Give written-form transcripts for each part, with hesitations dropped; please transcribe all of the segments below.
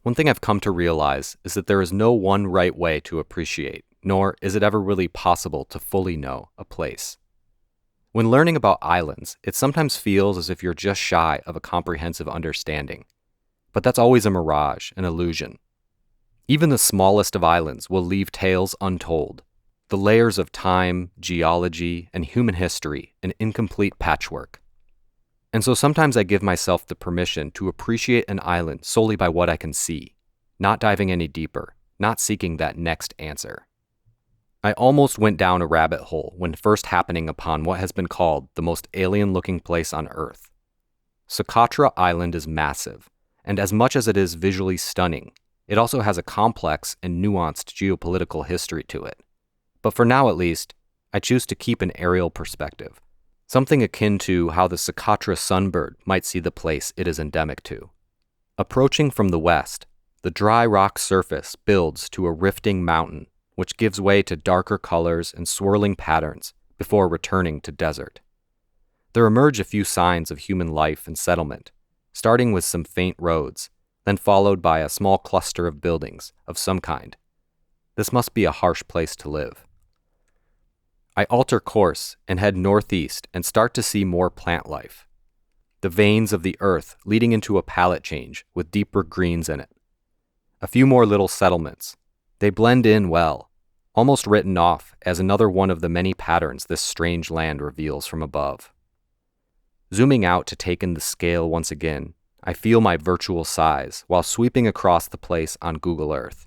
One thing I've come to realize is that there is no one right way to appreciate, nor is it ever really possible to fully know a place. When learning about islands, it sometimes feels as if you're just shy of a comprehensive understanding. But that's always a mirage, an illusion. Even the smallest of islands will leave tales untold, the layers of time, geology, and human history an incomplete patchwork. And so sometimes I give myself the permission to appreciate an island solely by what I can see, not diving any deeper, not seeking that next answer. I almost went down a rabbit hole when first happening upon what has been called the most alien-looking place on Earth. Socotra Island is massive, and as much as it is visually stunning, it also has a complex and nuanced geopolitical history to it. But for now at least, I choose to keep an aerial perspective, something akin to how the Socotra sunbird might see the place it is endemic to. Approaching from the west, the dry rock surface builds to a rifting mountain, which gives way to darker colors and swirling patterns before returning to desert. There emerge a few signs of human life and settlement, starting with some faint roads, then followed by a small cluster of buildings of some kind. This must be a harsh place to live. I alter course and head northeast and start to see more plant life. The veins of the earth leading into a palette change with deeper greens in it. A few more little settlements. They blend in well, almost written off as another one of the many patterns this strange land reveals from above. Zooming out to take in the scale once again, I feel my virtual size while sweeping across the place on Google Earth.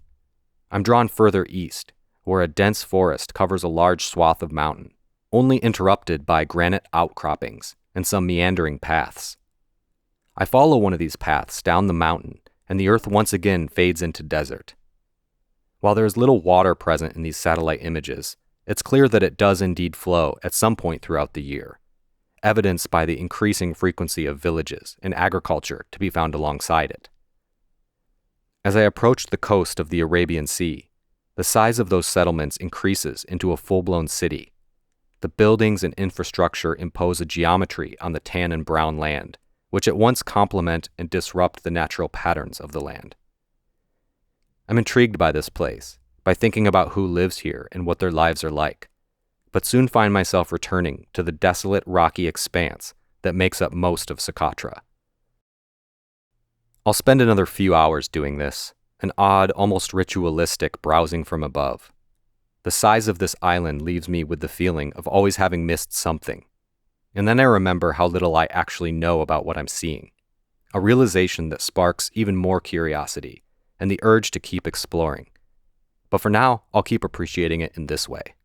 I'm drawn further east, where a dense forest covers a large swath of mountain, only interrupted by granite outcroppings and some meandering paths. I follow one of these paths down the mountain, and the earth once again fades into desert. While there is little water present in these satellite images, it's clear that it does indeed flow at some point throughout the year, evidenced by the increasing frequency of villages and agriculture to be found alongside it. As I approach the coast of the Arabian Sea, the size of those settlements increases into a full-blown city. The buildings and infrastructure impose a geometry on the tan and brown land, which at once complement and disrupt the natural patterns of the land. I'm intrigued by this place, by thinking about who lives here and what their lives are like, but soon find myself returning to the desolate rocky expanse that makes up most of Socotra. I'll spend another few hours doing this, an odd, almost ritualistic browsing from above. The size of this island leaves me with the feeling of always having missed something, and then I remember how little I actually know about what I'm seeing, a realization that sparks even more curiosity and the urge to keep exploring. But for now, I'll keep appreciating it in this way.